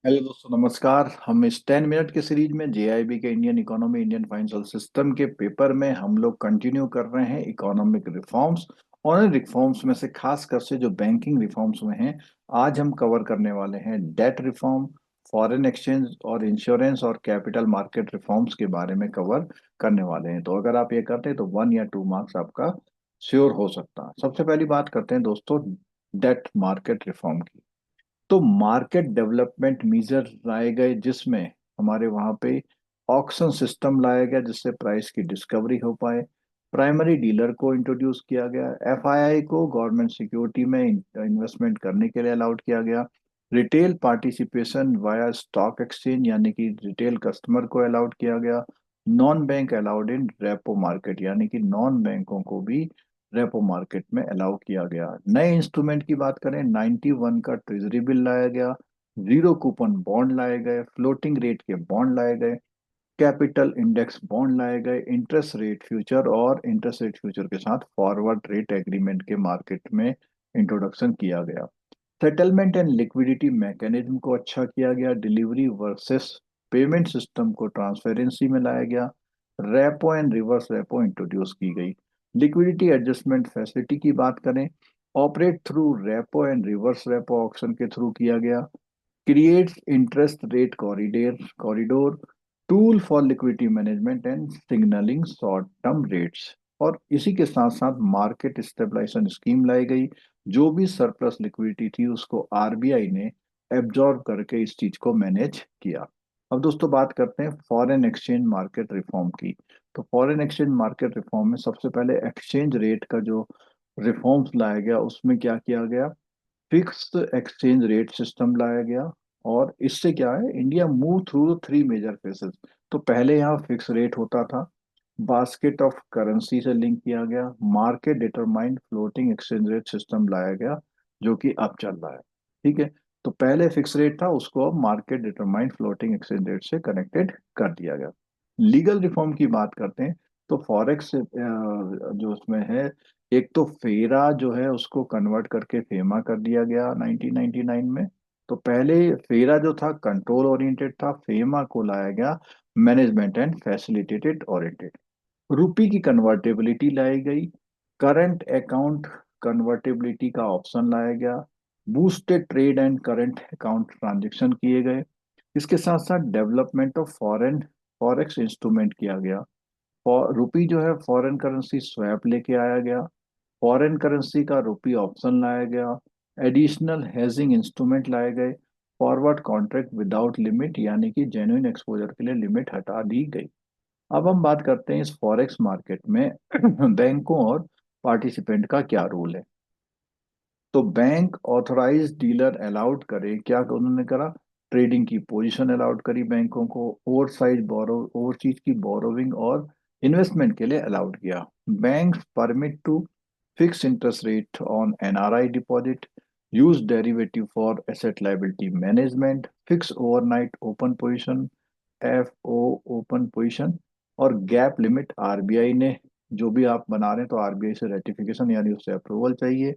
Hello दोस्तों, नमस्कार। हम इस 10 मिनट के सीरीज में जेआईबी के Indian economy Indian financial system के पेपर में हम लोग कंटिन्यू कर रहे हैं इकोनॉमिक रिफॉर्म्स। और इन रिफॉर्म्स में से खास कर से जो बैंकिंग रिफॉर्म्स में हैं, आज हम कवर करने वाले हैं डेट रिफॉर्म, फॉरेन एक्सचेंज और इंश्योरेंस और कैपिटल मार्केट रिफॉर्म्स के बारे में कवर करने वाले हैं। तो अगर आप ये करते हैं तो 1 या 2 मार्क्स आपका श्योर हो सकता है। सबसे पहली बात करते हैं दोस्तों डेट मार्केट रिफॉर्म की। तो मार्केट डेवलपमेंट मीजर लाए गए, जिसमें हमारे वहां पे ऑक्शन सिस्टम लाया गया जिससे प्राइस की डिस्कवरी हो पाए। प्राइमरी डीलर को इंट्रोड्यूस किया गया। एफआईआई को गवर्नमेंट सिक्योरिटी में इन्वेस्टमेंट करने के लिए अलाउड किया गया। Retail participation via stock exchange यानी कि रिटेल कस्टमर को अलाउड किया गया। Non bank allowed in repo market यानी कि नॉन बैंकों को भी रेपो मार्केट में अलाउ किया गया। नए इंस्ट्रूमेंट की बात करें, 91 का ट्रेजरी बिल लाया गया। जीरो कूपन बॉन्ड लाए गए। फ्लोटिंग रेट के बॉन्ड लाए गए। कैपिटल इंडेक्स बॉन्ड लाए गए। इंटरेस्ट रेट फ्यूचर और इंटरेस्ट रेट फ्यूचर के साथ फॉरवर्ड रेट एग्रीमेंट के मार्केट में इंट्रोडक्शन किया गया। सेटलमेंट एंड लिक्विडिटी मैकेनिज्म को अच्छा किया गया। डिलीवरी वर्सेस पेमेंट सिस्टम को ट्रांसपेरेंसी में लाया गया। Repo and reverse repo introduce की गई। लिक्विडिटी एडजस्टमेंट फैसिलिटी की बात करें, operate through repo and reverse repo option के थ्रू किया गया। Creates interest rate corridor tool for liquidity management and signalling short term rates. और इसी के साथ साथ मार्केट स्टेबलाइजेशन स्कीम लाई गई। जो भी सरप्लस लिक्विडिटी थी उसको आरबीआई ने एब्जॉर्ब करके इस चीज को मैनेज किया। अब दोस्तों बात करते हैं फॉरेन एक्सचेंज मार्केट रिफॉर्म की। तो फॉरेन एक्सचेंज मार्केट रिफॉर्म में सबसे पहले एक्सचेंज रेट का जो रिफॉर्म्स लाया गया उसमें क्या किया गया, फिक्स्ड एक्सचेंज रेट सिस्टम लाया गया। और इससे क्या है, India move through 3 major phases. तो पहले यहाँ फिक्स रेट होता था, बास्केट ऑफ करेंसी से लिंक किया गया, market determined floating exchange rate system लाया गया जो कि अब चल रहा है। ठीक है। तो पहले फिक्स रेट था, उसको अब market determined floating exchange rate से कनेक्टेड कर दिया गया। लीगल रिफॉर्म की बात करते हैं तो फॉरेक्स जो उसमें है, एक तो फेरा जो है उसको कन्वर्ट करके फेमा कर दिया गया 1999 में। तो पहले फेरा जो था कंट्रोल ओरिएंटेड था, फेमा को लाया गया मैनेजमेंट एंड फैसिलिटेटेड ओरिएंटेड। रुपी की कन्वर्टेबिलिटी लाई गई। करंट अकाउंट कन्वर्टेबिलिटी का ऑप्शन लाया गया। Boosted trade and current account transaction किए गए। इसके साथ साथ development of foreign forex instrument किया गया। रुपी जो है फॉरेन करेंसी स्वैप लेके आया गया। फॉरेन करेंसी का रुपी ऑप्शन लाया गया। एडिशनल हेजिंग इंस्ट्रूमेंट लाए गए। फॉरवर्ड कॉन्ट्रैक्ट विदाउट लिमिट यानी कि जेन्युइन एक्सपोजर के लिए लिमिट हटा दी गई। अब हम बात करते हैं इस फॉरेक्स मार्केट में बैंकों और पार्टिसिपेंट का क्या रोल है। तो बैंक ऑथराइज डीलर अलाउड करे, क्या उन्होंने करा, ट्रेडिंग की पोजीशन अलाउड करी बैंकों को। ओवरसीज की बोरोविंग और इन्वेस्टमेंट के लिए अलाउड किया। Bank permit to fix interest rate on NRI deposit, use derivative for asset liability management, fix overnight open position, F O open position, और गैप लिमिट आरबीआई ने, जो भी आप बना रहे हैं तो आरबीआई से रेटिफिकेशन यानी उससे अप्रूवल चाहिए।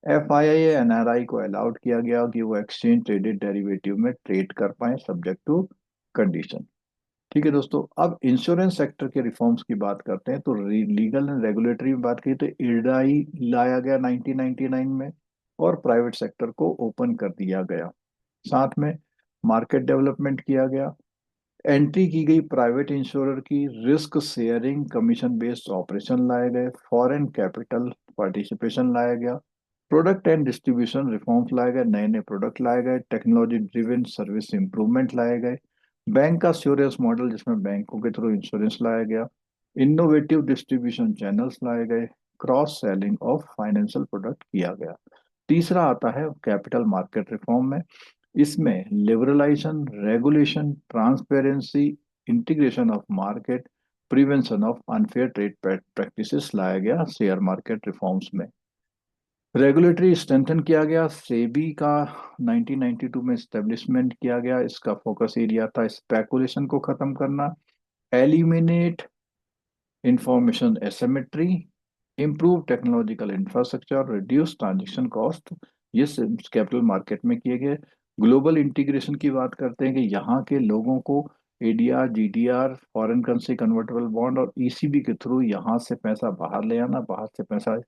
एफआईआई एनआरआई को अलाउड किया गया कि वो एक्सचेंज ट्रेडेड डेरिवेटिव में ट्रेड कर पाए सब्जेक्ट टू कंडीशन। ठीक है दोस्तों, अब इंश्योरेंस सेक्टर के रिफॉर्म्स की बात करते हैं। तो लीगल एंड रेगुलेटरी में बात की तो इरडाई लाया गया 1999 में और प्राइवेट सेक्टर को ओपन कर दिया गया। साथ में मार्केट डेवलपमेंट किया गया। एंट्री की गई प्राइवेट इंश्योरर की, risk sharing commission based operation लाए गए। फॉरेन कैपिटल पार्टिसिपेशन लाया गया। प्रोडक्ट एंड डिस्ट्रीब्यूशन रिफॉर्म्स लाए गए, नए नए प्रोडक्ट लाए गए। टेक्नोलॉजी ड्रिवन सर्विस इंप्रूवमेंट लाए गए। बैंक का श्योरेंस मॉडल जिसमें बैंकों के थ्रू इंश्योरेंस लाया गया। इनोवेटिव डिस्ट्रीब्यूशन चैनल्स लाए गए। Cross selling of financial product किया गया। तीसरा आता है कैपिटल मार्केट रिफॉर्म में। इसमें liberalisation, regulation, transparency, integration of market, prevention of unfair trade practices लाया गया शेयर मार्केट रिफॉर्म्स में। रेगुलेटरी स्ट्रेंथन किया गया। सेबी का 1992 में स्टेब्लिशमेंट किया गया। इसका फोकस एरिया था स्पेकुलेशन को खत्म करना, eliminate information asymmetry, improve technological infrastructure, reduce transaction cost. ये कैपिटल मार्केट में किए गए। ग्लोबल इंटीग्रेशन की बात करते हैं कि यहाँ के लोगों को ADR, GDR, foreign currency convertible bond और ईसीबी के थ्रू यहाँ से पैसा बाहर ले आना, बाहर से पैसा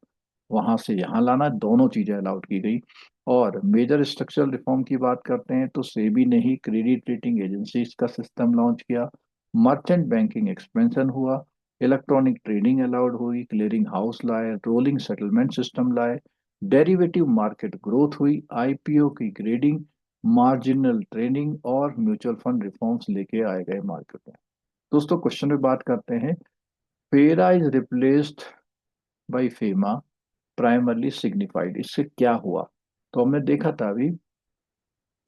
वहां से यहाँ लाना, दोनों चीजें अलाउड की गई। और मेजर स्ट्रक्चरल रिफॉर्म की बात करते हैं तो सेबी ने ही क्रेडिट रेटिंग एजेंसीज का सिस्टम लॉन्च किया, मर्चेंट बैंकिंग एक्सपेंशन हुआ, इलेक्ट्रॉनिक ट्रेडिंग अलाउड हुई, क्लियरिंग हाउस लाए, रोलिंग सेटलमेंट सिस्टम लाए, डेरिवेटिव मार्केट ग्रोथ हुई, आईपीओ की ग्रेडिंग, मार्जिनल ट्रेडिंग और म्यूचुअल फंड रिफॉर्म्स लेके आए गए मार्केट में। दोस्तों क्वेश्चन में बात करते हैं, फेरा is replaced by FEMA primarily signified, इससे क्या हुआ? तो हमने देखा था अभी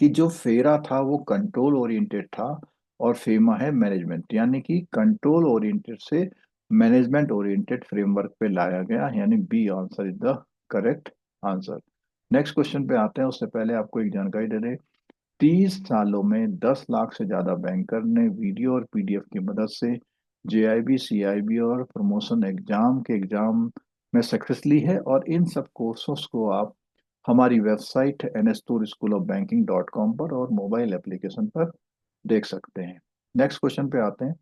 कि जो फेरा था वो कंट्रोल ओरिएंटेड था और फेमा है मैनेजमेंट, यानी कि कंट्रोल ओरिएंटेड से मैनेजमेंट ओरिएंटेड फ्रेमवर्क पे लाया गया, यानी B answer is the correct answer. Next question पे आते हैं, उससे पहले आपको एक जानकारी दे दें। 30 सालों में 10 लाख से ज्यादा बैंकर ने वीडियो और पीडीएफ की मदद से जेआईबी, सीआईबी और प्रमोशन एग्जाम के एग्जाम में सक्सेस ली है, और इन सब कोर्सेस को आप हमारी वेबसाइट nstudeschoolofbanking.com पर और मोबाइल एप्लीकेशन पर देख सकते हैं। नेक्स्ट क्वेश्चन पे आते हैं।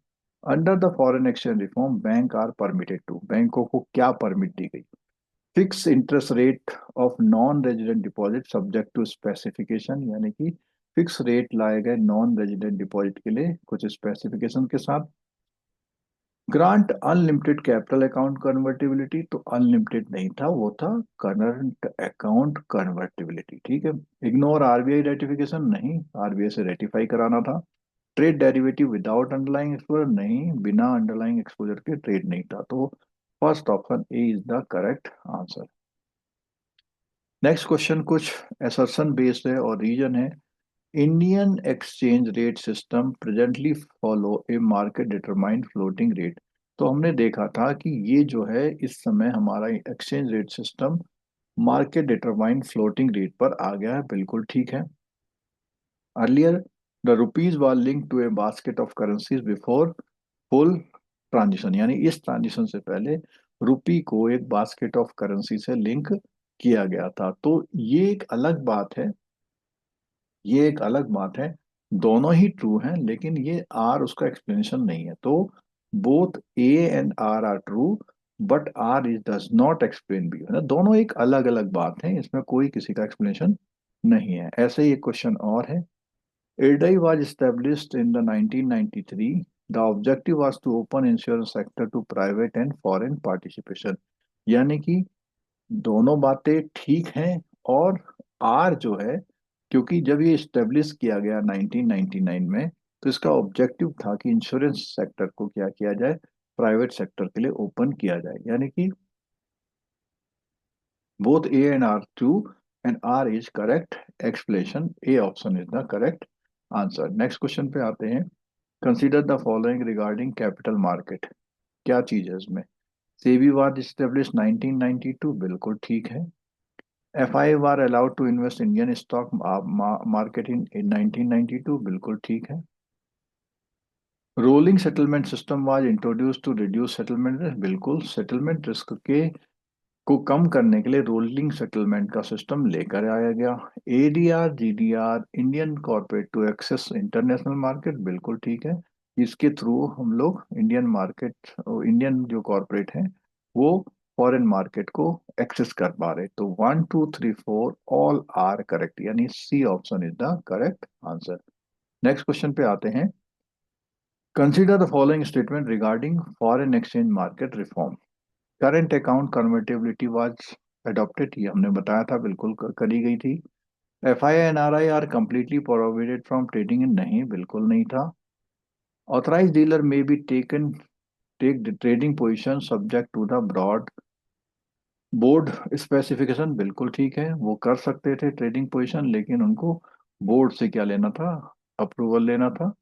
Under the foreign exchange reform bank are permitted to, बैंकों को क्या परमिट दी गई? Fix interest rate of non resident deposit subject to specification, यानी कि फिक्स रेट लाए गए नॉन रेजिडेंट डिपॉजिट के लिए कुछ स्पेसिफिकेशन के साथ। Grant unlimited capital account convertibility, तो अनलिमिटेड नहीं था, वो था करंट अकाउंट कन्वर्टिबिलिटी, ठीक है। इग्नोर आरबीआई रेटिफिकेशन, नहीं, आरबीआई से रेटिफाई कराना था। Trade derivative without underlying exposure, नहीं, बिना अंडरलाइंग एक्सपोजर के ट्रेड नहीं था, तो first option A is the correct answer. Next question कुछ असर्शन बेस्ड है और रीजन है। Indian exchange rate system presently follow a market determined floating rate, तो हमने देखा था कि ये जो है इस समय हमारा exchange rate system market determined floating rate पर आ गया है, बिल्कुल ठीक है। Earlier the rupees was link to a basket of currencies before full transition, यानी इस ट्रांजिशन से पहले रुपी को एक बास्केट ऑफ करेंसी से लिंक किया गया था, तो ये एक अलग बात है, ये एक अलग बात है। दोनों ही ट्रू हैं, लेकिन ये आर उसका एक्सप्लेनेशन नहीं है, तो both A and R R true, but R is does not explain B, है ना, दोनों एक अलग अलग बात है, इसमें कोई किसी का एक्सप्लेनेशन नहीं है। ऐसे ही एक क्वेश्चन और है। IRDAI was established in the 1993. The objective was to open insurance sector to private and foreign participation, यानी कि दोनों बातें ठीक हैं। और आर जो है, क्योंकि जब ये इस्टेब्लिश किया गया 1999 में, तो इसका ऑब्जेक्टिव था कि इंश्योरेंस सेक्टर को क्या किया जाए, प्राइवेट सेक्टर के लिए ओपन किया जाए, यानी कि both A and R true and R is correct explanation, A option is the correct answer. Next question पे आते हैं। Consider the following regarding capital market, क्या चीज है इसमें? सेबी वाज established 1992, बिल्कुल ठीक है। FI were allowed to invest Indian stock market in 1992, बिल्कुल ठीक है। Rolling settlement system was introduce to reduce settlement risk, बिल्कुल, सेटलमेंट रिस्क के को कम करने के लिए रोलिंग सेटलमेंट का सिस्टम लेकर आया गया। ADR, GDR, Indian corporate to access international market, बिल्कुल ठीक है। इसके थ्रू हम लोग इंडियन मार्केट, इंडियन जो कॉर्पोरेट हैं वो फॉरेन मार्केट को एक्सेस कर पा रहे, तो 1 2 3 4 ऑल आर करेक्ट, यानी C option is the correct answer. Next question पे आते हैं। Consider the following statement regarding foreign exchange market reform. Current account convertibility was adopted, ये हमने बताया था, बिल्कुल करी गई थी। F I N R I are completely prohibited from trading in, नहीं, बिल्कुल नहीं था। Authorise dealer may be taken take trading position subject to the broad board specification, बिल्कुल ठीक है, वो कर सकते थे ट्रेडिंग पोजीशन, लेकिन उनको बोर्ड से क्या लेना था, अप्रूवल लेना था।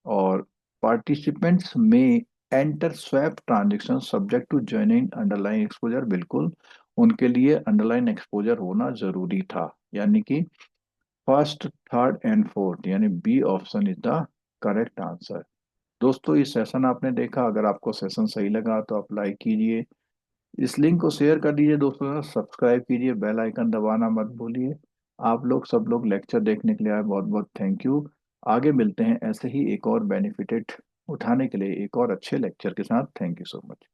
और participants may enter swap transaction subject to joining underline exposure, बिल्कुल, उनके लिए अंडरलाइन एक्सपोजर होना जरूरी था, यानी कि फर्स्ट, थर्ड एंड फोर्थ, यानी B option is the correct answer. दोस्तों, इस सेशन आपने देखा, अगर आपको सेशन सही लगा तो आप लाइक कीजिए, इस लिंक को शेयर कर दीजिए दोस्तों के साथ, सब्सक्राइब कीजिए, बेल आइकन दबाना मत भूलिए। आप लोग सब लोग लेक्चर देखने के लिए आए, बहुत बहुत थैंक यू। आगे मिलते हैं ऐसे ही एक और बेनिफिटेड उठाने के लिए एक और अच्छे लेक्चर के साथ। Thank you so much.